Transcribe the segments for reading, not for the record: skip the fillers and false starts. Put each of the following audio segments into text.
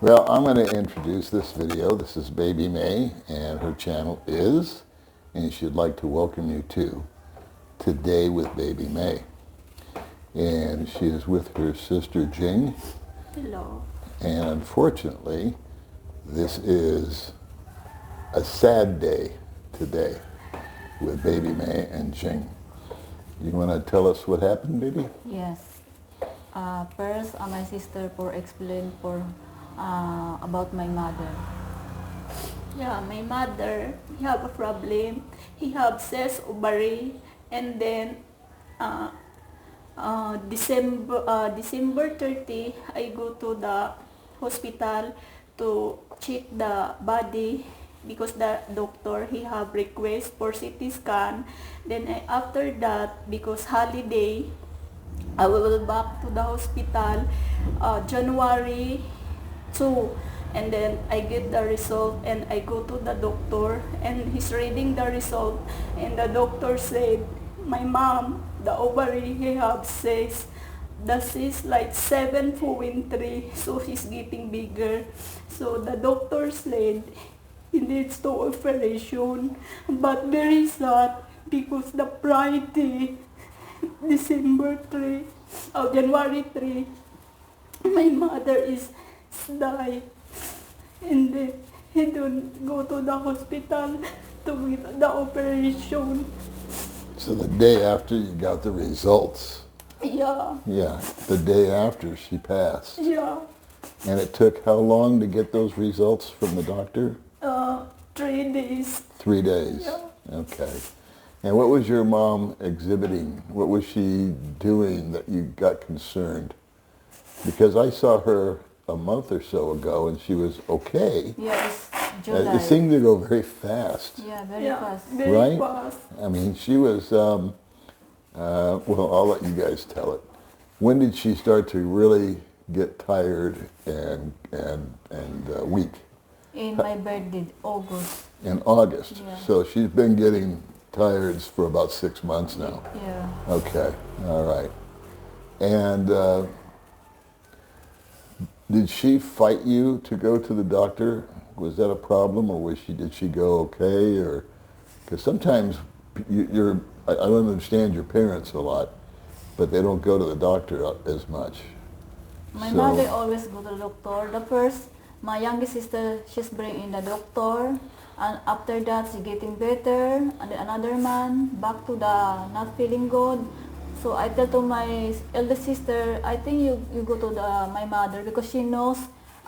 Well, I'm going to introduce this video. This is Baby May, and her channel is, and she'd like to welcome you to Today with Baby May. And she is with her sister Jing. Hello. And unfortunately, this is a sad day today with Baby May and Jing. You want to tell us what happened, baby? Yes. First, my sister for explain for about my mother. Yeah, my mother, he have a problem. He have cyst ovary, and then December 30, I go to the hospital to check the body because the doctor he have request for CT scan. Then after that, because holiday, I will back to the hospital January 2, and then I get the result and I go to the doctor and he's reading the result, and the doctor said my mom, the ovary he have cyst, the cyst like 7.3, so he's getting bigger. So the doctor said he needs to operation, but very sad because the Friday January 3, my mother is died, and then he don't go to the hospital to get the operation. So the day after you got the results, Yeah, the day after she passed. yeah. And it took how long to get those results from the doctor? 3 days. 3 days. Yeah. Okay. And what was your mom exhibiting? What was she doing that you got concerned? Because I saw her a month or so ago and she was okay. Yes, July. It seemed to go very fast, Yeah, very Yeah, fast. very right? fast. I mean, she was, well, I'll let you guys tell it. When did she start to really get tired and weak? In my birthday, August. In August. Yeah. So she's been getting tired for about 6 months now. Yeah. Okay, all right. And did she fight you to go to the doctor? Was that a problem, or did she go okay? Or because sometimes I don't understand your parents a lot, but they don't go to the doctor as much. My So- mother always go to the doctor. The first, my youngest sister, she's bringing the doctor, and after that, she getting better. And then another man back to the not feeling good. So I tell to my eldest sister, I think you go to my mother because she knows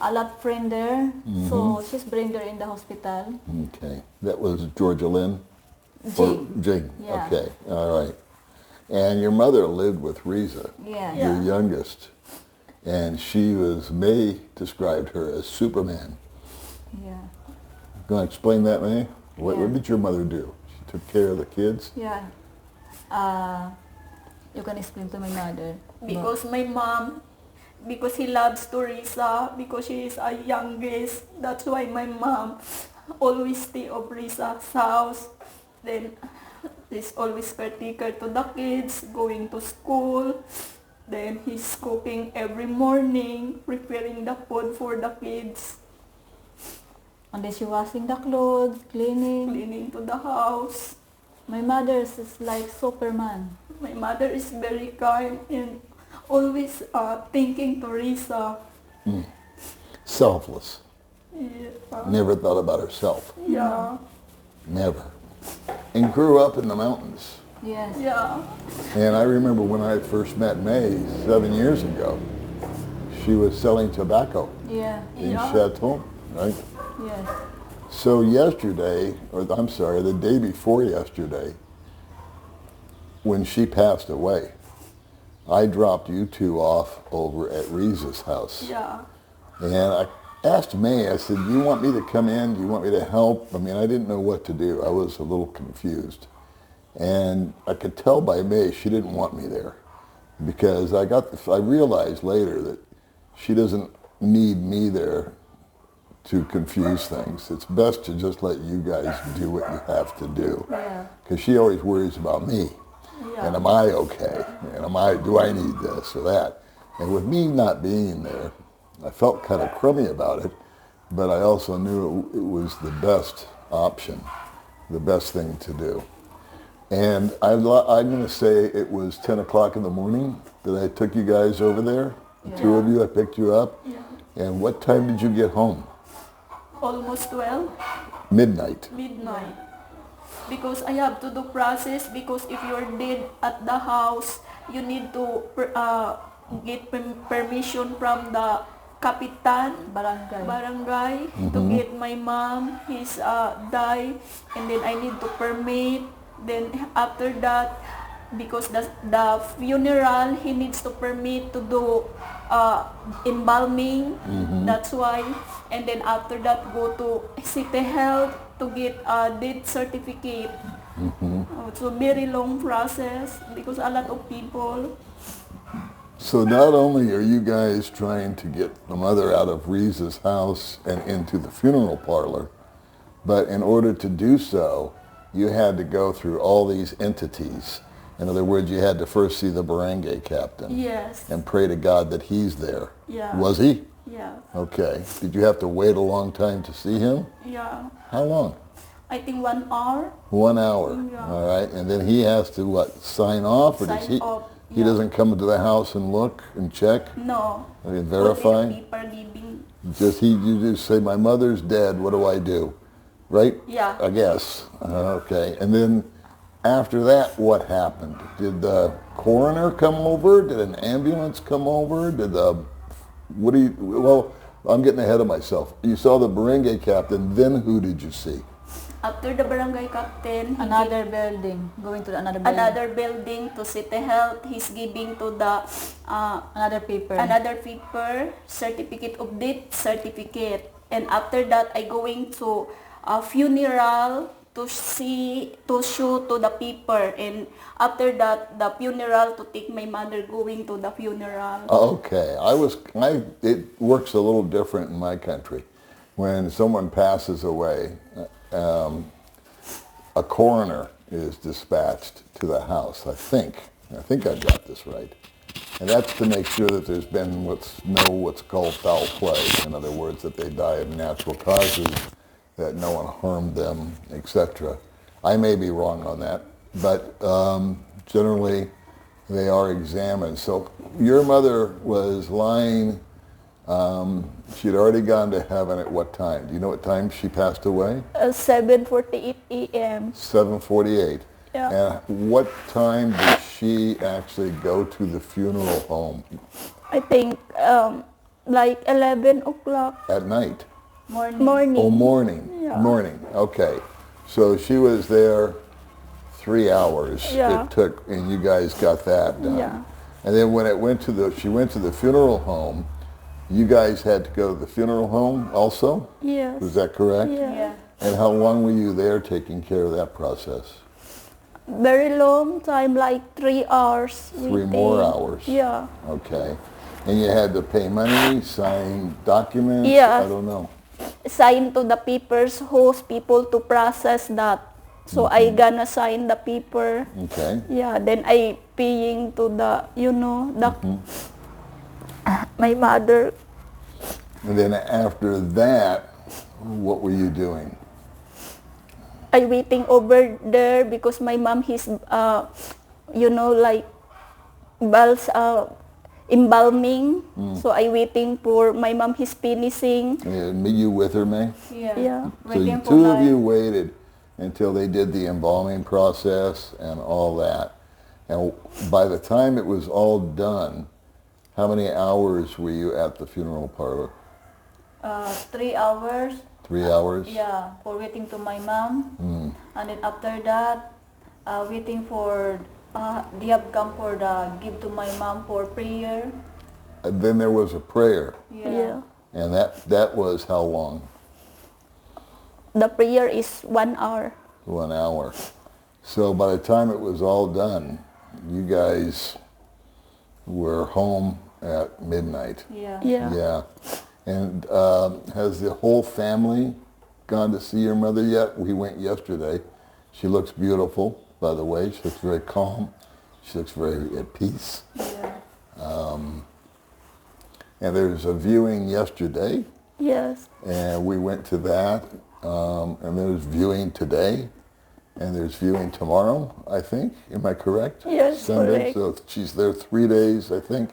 a lot friend there. So she's bring her in the hospital. Okay, that was Georgia Lynn? Jing. Jing, Yeah. okay, all right. And your mother lived with Riza, Yeah. Yeah. your youngest, and May described her as Superman. Yeah. Going to explain that, May? What Yeah. did your mother do? She took care of the kids? Yeah. You can explain to my mother. Because my mom, because he loves Teresa, because she is a youngest, that's why my mom always stay of Risa's house. Then he's always caretaker to the kids, going to school. Then he's cooking every morning, preparing the food for the kids, And then she washing the clothes, cleaning. cleaning to the house. My mother is like Superman. My mother is very kind and always thinking Teresa. Selfless. Yeah. Never thought about herself. Yeah. Never. And grew up in the mountains. Yes. Yeah. And I remember when I first met May 7 years ago, she was selling tobacco Yeah. in Yeah. Chateau, right? Yes. So yesterday, or I'm sorry, the day before yesterday, when she passed away, I dropped you two off over at Riza's house. Yeah. And I asked May, I said, do you want me to come in? Do you want me to help? I mean, I didn't know what to do. I was a little confused. And I could tell by May she didn't want me there because I realized later that she doesn't need me there to confuse things. It's best to just let you guys do what you have to do. Yeah. Because she always worries about me. Yeah. And am I okay? And do I need this or that? And with me not being there, I felt kind of crummy about it, but I also knew it was the best option, the best thing to do. And I'm going to say it was 10 o'clock in the morning that I took you guys over there. The two of you, I picked you up. Yeah. And what time did you get home? Almost 12. Midnight. Midnight. Because I have to do process, because if you're dead at the house, you need to get permission from the kapitan barangay to get my mom. He's die, and then I need to permit. Then after that, because the funeral, he needs to permit to do embalming. That's why. And then after that, go to City Health to get a death certificate. It's a very long process because a lot of people. So not only are you guys trying to get the mother out of Reese's house and into the funeral parlor, but in order to do so, you had to go through all these entities. In other words, you had to first see the barangay captain. Yes. And pray to God that he's there. Yeah. Was he? Yeah. Okay. Did you have to wait a long time to see him? Yeah. How long? I think 1 hour. 1 hour. Yeah. All right. And then he has to what? Sign off, or does Sign he? off, He yeah. doesn't come into the house and look and check No. and verify. Only people living. You just say, my mother's dead. What do I do? Right? Yeah. I guess. Okay. And then after that, what happened? Did the coroner come over? Did an ambulance come over? Well, I'm getting ahead of myself. You saw the barangay captain, then who did you see? After the barangay captain, he Another building, going to another building. another building to City Health. He's giving to the Another paper. another paper, certificate of death certificate. And after that, I going to a funeral to show to the paper. And after that, the funeral to take my mother going to the funeral. Okay. It works a little different in my country. When someone passes away, a coroner is dispatched to the house, I think I got this right. And that's to make sure that there's been what's called foul play. In other words, that they die of natural causes, that no one harmed them, etc. I may be wrong on that, but generally they are examined. So your mother was lying, she'd already gone to heaven at what time? Do you know what time she passed away? 7:48 a.m. 7:48. Yeah. And what time did she actually go to the funeral home? I think like 11 o'clock At night? morning. Oh, morning. Yeah. Morning. Okay. So she was there 3 hours. Yeah. It took, and you guys got that done. Yeah. And then when she went to the funeral home, you guys had to go to the funeral home also? Yes. Was that correct? Yeah. Yeah. And how long were you there taking care of that process? Very long time, like 3 hours. 3 more hours? Yeah. Okay. And you had to pay money, sign documents? Yeah. I don't know. Sign to the papers, host people to process that. So I gonna sign the paper. Okay. Yeah, then I paying to the, my mother. And then after that, what were you doing? I waiting over there because my mom is, like, embalming. So I waiting for my mom is finishing. And you with her, May? Yeah. Yeah. So you, Waiting for two of life. you waited until they did the embalming process and all that. And by the time it was all done, how many hours were you at the funeral parlor? 3 hours. 3 hours? Yeah, for waiting to my mom. And then after that, waiting for, they have come for the, give to my mom for prayer. And then there was a prayer. Yeah. And that was how long? The prayer is 1 hour. 1 hour. So by the time it was all done, you guys were home at midnight. Yeah. Yeah. Yeah. And has the whole family gone to see your mother yet? We went yesterday. She looks beautiful, by the way. She looks very calm. She looks very at peace. Yeah. And there's a viewing yesterday, Yes. and we went to that. And there's viewing today, and there's viewing tomorrow, I think. Am I correct? Yes, Sunday. correct. So she's there 3 days, I think.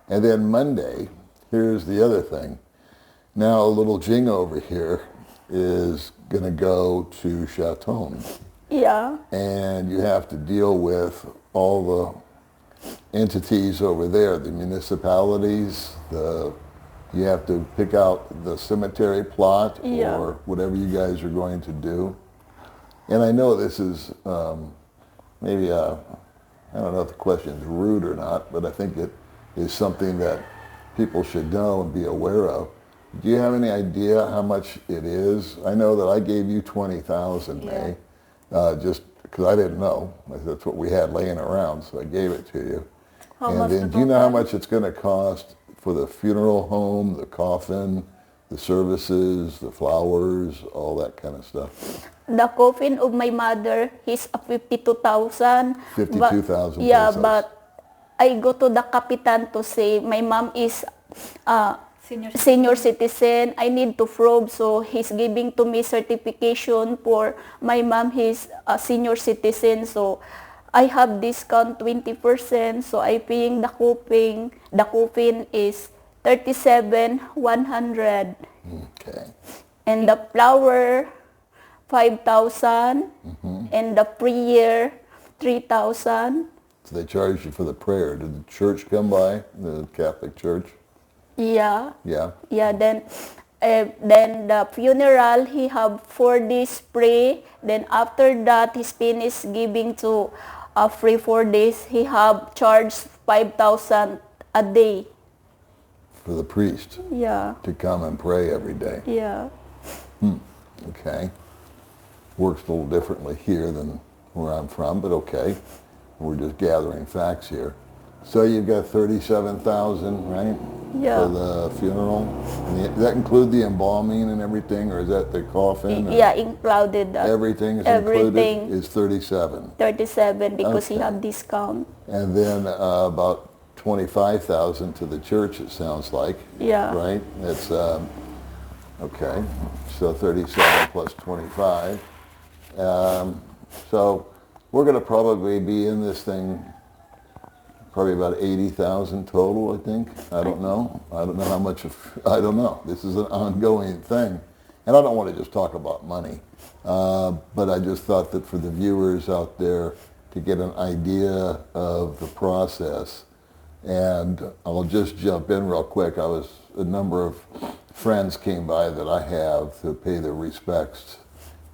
And then Monday, here's the other thing. Now little Jing over here is going to go to Chaton, Yeah. and you have to deal with all the entities over there, the municipalities, you have to pick out the cemetery plot Yeah. or whatever you guys are going to do. And I know this is maybe, I don't know if the question is rude or not, but I think it is something that people should know and be aware of. Do you have any idea how much it is? I know that I gave you 20,000, May, just because I didn't know. That's what we had laying around, so I gave it to you. How And much then, the do you know how total? much it's going to cost for the funeral home, the coffin, the services, the flowers, all that kind of stuff? The coffin of my mother is 52,000. 52,000 Yeah, pesos. but I go to the Kapitan to say my mom is Senior citizen. I need to prove, so he's giving to me certification for my mom. He's a senior citizen, so I have discount 20%. So I paying the coffin. The coffin is 37,100, Okay. and the flower 5,000, and the prayer 3,000. So they charged you for the prayer. Did the church come by, the Catholic Church? Yeah. Yeah. Yeah, then the funeral, he have 4 days pray. Then after that, he's finished giving to free 4 days. He have charged 5,000 a day. For the priest Yeah, to come and pray every day. yeah. Okay. Works a little differently here than where I'm from, but okay. We're just gathering facts here. So you've got 37,000, right? Yeah. For the funeral. And does that include the embalming and everything, or is that the coffin? or Yeah, included that. Everything is Everything. included is 37. 37 because he Okay. have discount. And then about 25,000 to the church, it sounds like. Yeah. Right? That's, okay. So 37 plus 25. So we're going to probably be in this thing probably about 80,000 total, I think. I don't know. I don't know how much I don't know. This is an ongoing thing. And I don't want to just talk about money. But I just thought that for the viewers out there to get an idea of the process. And I'll just jump in real quick. A number of friends came by that I have to pay their respects.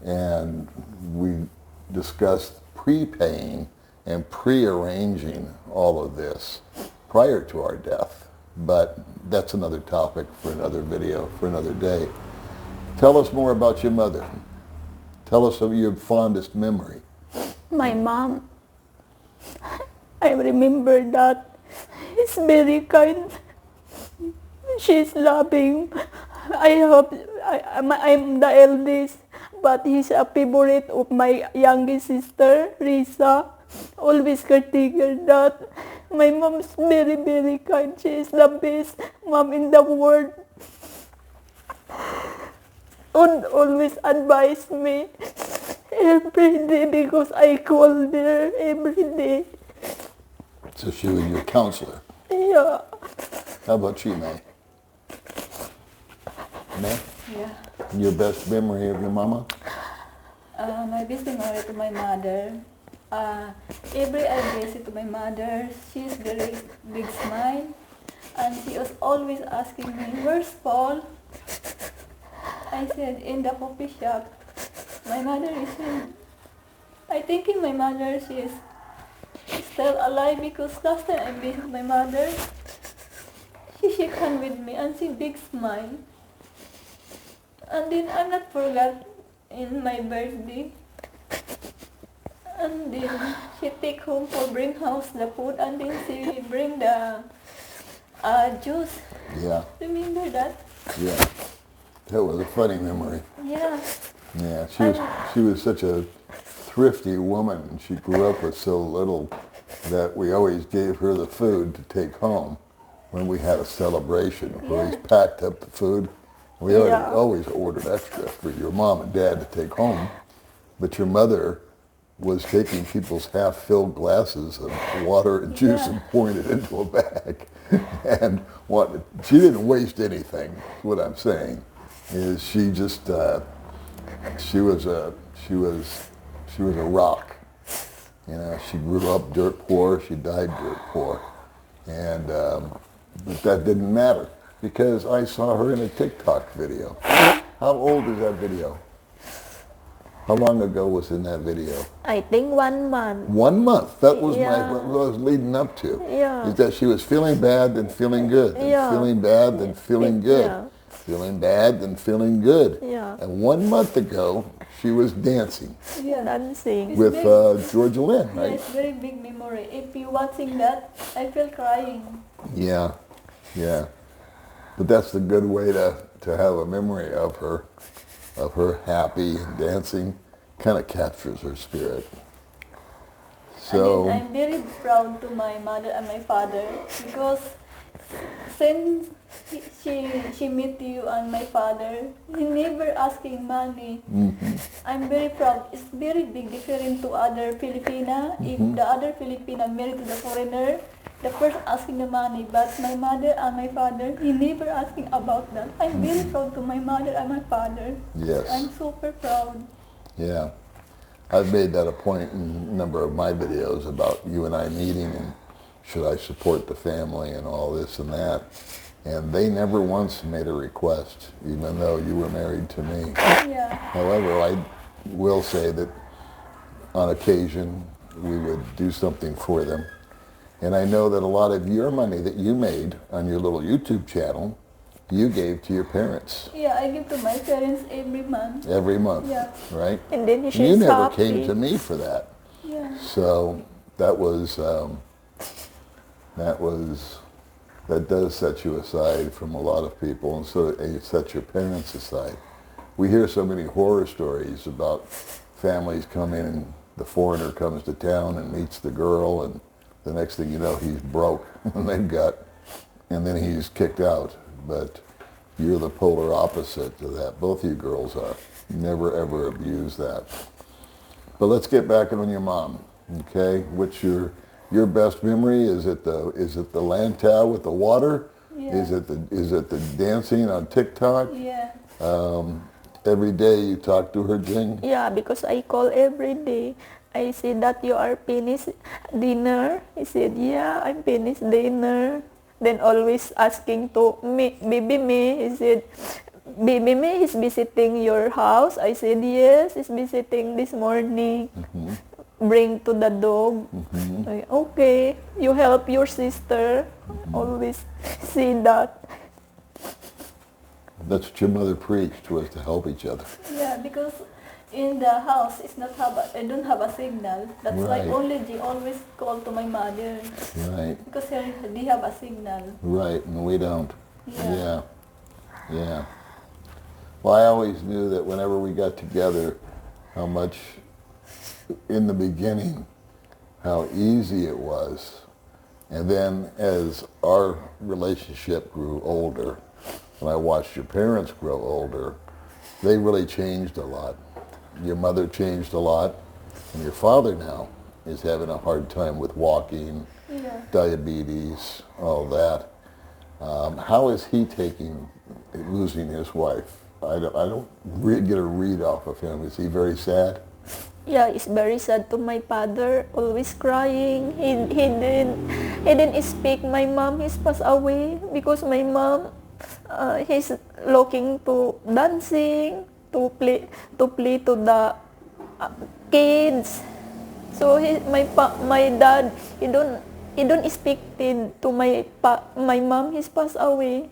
And we discussed prepaying and prearranging all of this prior to our death. But that's another topic for another video, for another day. Tell us more about your mother. Tell us of your fondest memory. My mom, I remember that is very kind. She's loving. I'm the eldest, but he's a favorite of my youngest sister, Risa. Always caretaker that. My mom's very, very kind. She is the best mom in the world. And always advise me every day because I call her every day. So she was your counselor. Yeah. How about you, May? May? Yeah. Your best memory of your mama? My best memory to my mother. Every I visit to my mother, she's very big smile, and she was always asking me, "Where's Paul?" I said, "In the coffee shop." My mother is in. I think my mother she's still alive because last time I visit my mother, she shook hand with me and she big smile. And then I'm not forgot in my birthday. And then she take home for bring house the food, and then she bring the juice. Yeah, Remember that? yeah. That was a funny memory. Yeah. Yeah, she was such a thrifty woman, and she grew up with so little that we always gave her the food to take home. when we had a celebration where Yeah. he's packed up the food. We Yeah. always ordered extra for your mom and dad to take home, but your mother was taking people's half-filled glasses of water and juice Yeah. and pouring it into a bag. And she didn't waste anything. What I'm saying is she just she was a rock. You know, she grew up dirt poor. She died dirt poor, and but that didn't matter because I saw her in a TikTok video. How old is that video? How long ago was in that video? I think 1 month. 1 month. That was Yeah. what I was leading up to. Yeah. Is that she was feeling bad, then feeling good. Then Yeah. feeling bad, then feeling good. Yeah. Feeling bad, then feeling good. Yeah. And 1 month ago, she was dancing Yeah. Dancing. It's with big. Georgia Lynn, Yeah, right? it's very big memory. If you watching that, I feel crying. Yeah, yeah. But that's the good way to have a memory of her happy and dancing. Kind of captures her spirit. So, And then I'm very proud to my mother and my father because since she met you and my father, he never asking money. I'm very proud. It's very big different to other Filipina. If the other Filipina married to the foreigner, the first asking the money. But my mother and my father, he never asking about that. I'm very proud to my mother and my father. yes. I'm super proud. Yeah, I've made that a point in a number of my videos about you and I meeting and should I support the family and all this and that. And they never once made a request, even though you were married to me. Yeah. However, I will say that on occasion we would do something for them. And I know that a lot of your money that you made on your little YouTube channel, you gave to your parents Yeah, I give to my parents every month. every month, Yeah. right? And then she's You never happy. came to me for that. Yeah. So that does set you aside from a lot of people, and so it sets your parents aside. We hear so many horror stories about families coming and the foreigner comes to town and meets the girl, and the next thing you know he's broke and then he's kicked out. But you're the polar opposite to that. Both of you girls are. Never ever abuse that. But let's get back on your mom, okay? What's your best memory? Is it the lantau with the water? Yeah. Is it the dancing on TikTok? Yeah. Every day you talk to her, Jing? Yeah, because I call every day. I said that you are finished dinner. He said, yeah, I'm finished dinner. Then always asking to me, baby me. He said, baby me is visiting your house. I said, yes, he's visiting this morning. Bring to the dog. Okay, you help your sister. Always say that. That's what your mother preached, was to help each other. Yeah, because in the house I don't have a signal. That's why Right. only they always call to my mother Right, because they have a signal. right, and we don't. Yeah. Yeah. Well, I always knew that whenever we got together, how much, in the beginning, how easy it was. And then as our relationship grew older, and I watched your parents grow older, they really changed a lot. Your mother changed a lot, and your father now is having a hard time with walking, Yeah. diabetes, all that. How is he taking losing his wife? I don't get a read off of him. Is he very sad? Yeah, it's very sad to my father. Always crying. He didn't speak. My mom is passed away because my mom he's looking to dancing to play to the kids. So my dad he don't speak to my mom. He's passed away.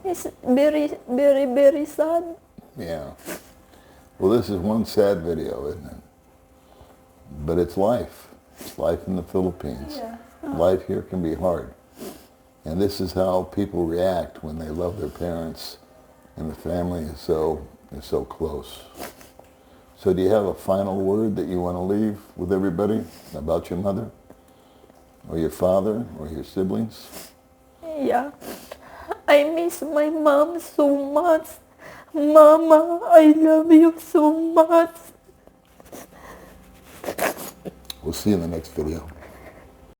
It's very, very, very sad. Yeah. Well, this is one sad video, isn't it? But it's life. It's life in the Philippines. Yeah. Life here can be hard. And this is how people react when they love their parents and the family is so close. So do you have a final word that you want to leave with everybody about your mother or your father or your siblings? Yeah. I miss my mom so much. Mama, I love you so much. We'll see you in the next video.